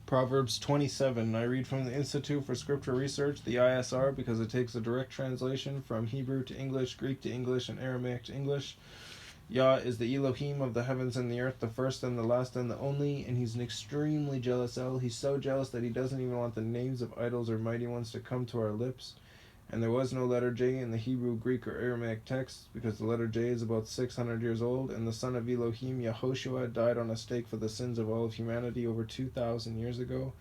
Proverbs 27. I read from the Institute for Scripture Research, the ISR, because it takes a direct translation from Hebrew to English, Greek to English, and Aramaic to English. Yah is the Elohim of the heavens and the earth, the first and the last and the only, and he's an extremely jealous El. He's so jealous that he doesn't even want the names of idols or mighty ones to come to our lips. And there was no letter J in the Hebrew, Greek, or Aramaic texts, because the letter J is about 600 years old, and the son of Elohim, Yehoshua, died on a stake for the sins of all of humanity over 2,000 years ago.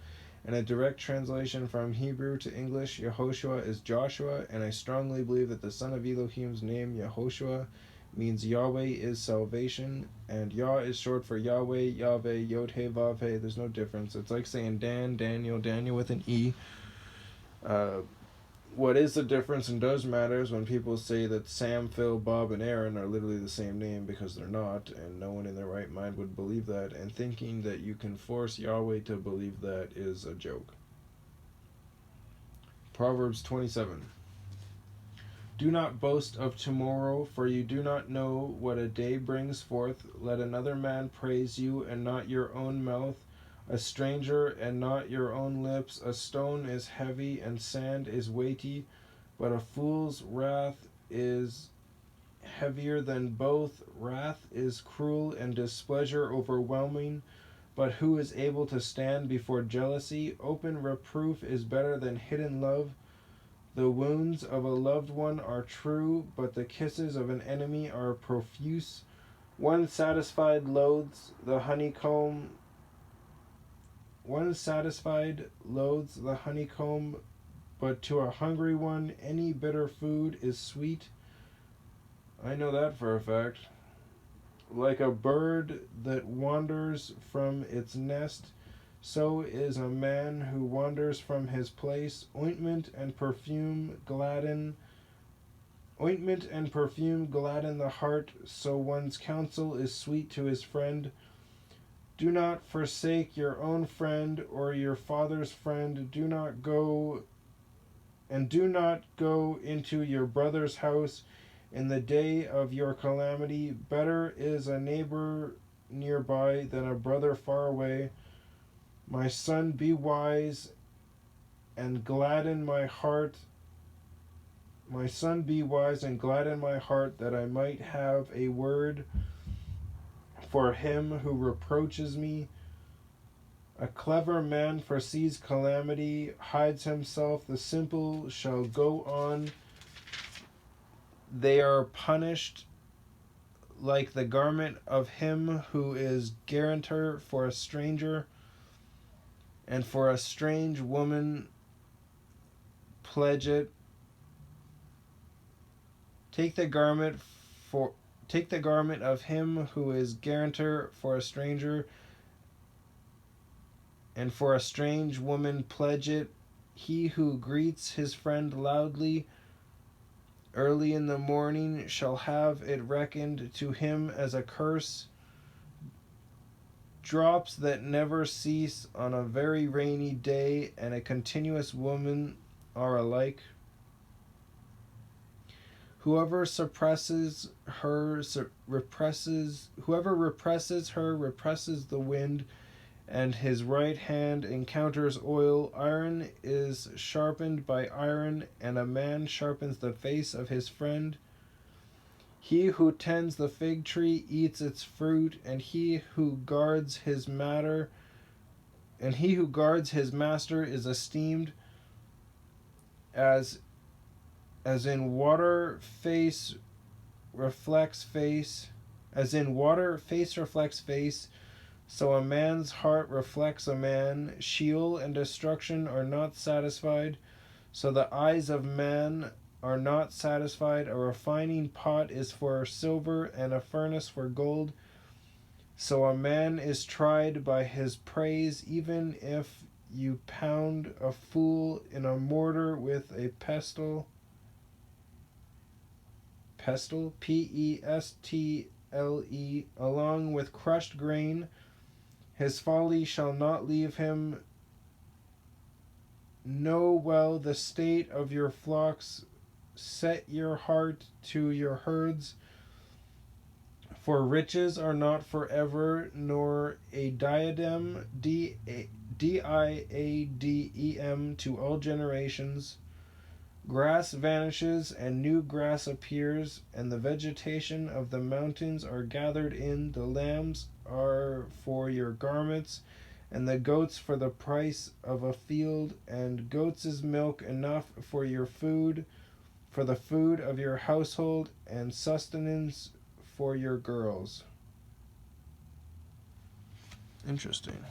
And a direct translation from Hebrew to English, Yehoshua is Joshua, and I strongly believe that the son of Elohim's name, Yehoshua, means YahWeh is salvation, and Yah is short for Yahweh, Yahweh, Yod-He, Vav-He. There's no difference. It's like saying Dan, Daniel, Daniel with an E. What is the difference and does matter is when people say that Sam, Phil, Bob, and Aaron are literally the same name, because they're not, and no one in their right mind would believe that, and thinking that you can force Yahweh to believe that is a joke. Proverbs 27. Do not boast of tomorrow, for you do not know what a day brings forth. Let another man praise you, and not your own mouth, a stranger, and not your own lips. A stone is heavy, and sand is weighty, but a fool's wrath is heavier than both. Wrath is cruel, and displeasure overwhelming. But who is able to stand before jealousy? Open reproof is better than hidden love. The wounds of a loved one are true, but the kisses of an enemy are profuse. One satisfied loathes the honeycomb, but to a hungry one any bitter food is sweet. I know that for a fact. Like a bird that wanders from its nest, so is a man who wanders from his place. Ointment and perfume gladden the heart, so one's counsel is sweet to his friend. Do not forsake your own friend or your father's friend. Do not go into your brother's house in the day of your calamity. Better is a neighbor nearby than a brother far away. My son, be wise and gladden my heart. My son, be wise and gladden my heart, that I might have a word for him who reproaches me. A clever man foresees calamity, hides himself. The simple shall go on. They are punished like the garment of him who is guarantor for a stranger, and for a strange woman pledge it. Take the garment of him who is guarantor for a stranger, and for a strange woman pledge it. He who greets his friend loudly early in the morning shall have it reckoned to him as a curse. Drops that never cease on a very rainy day and a continuous woman are alike. Whoever represses her represses the wind, and his right hand encounters oil. Iron is sharpened by iron, and a man sharpens the face of his friend. He who tends the fig tree eats its fruit, and he who guards his master is esteemed. As in water face reflects face, so a man's heart reflects a man. Sheol and destruction are not satisfied, so the eyes of man are not satisfied. A refining pot is for silver, and a furnace for gold. So a man is tried by his praise, even if you pound a fool in a mortar with a pestle, P-E-S-T-L-E, along with crushed grain. His folly shall not leave him. Know well the state of your flocks. Set your heart to your herds. For riches are not forever, nor a diadem, diadem, to all generations. Grass vanishes, and new grass appears, and the vegetation of the mountains are gathered in. The lambs are for your garments, and the goats for the price of a field, and goats' milk enough for your food, for the food of your household, and sustenance for your girls. Interesting.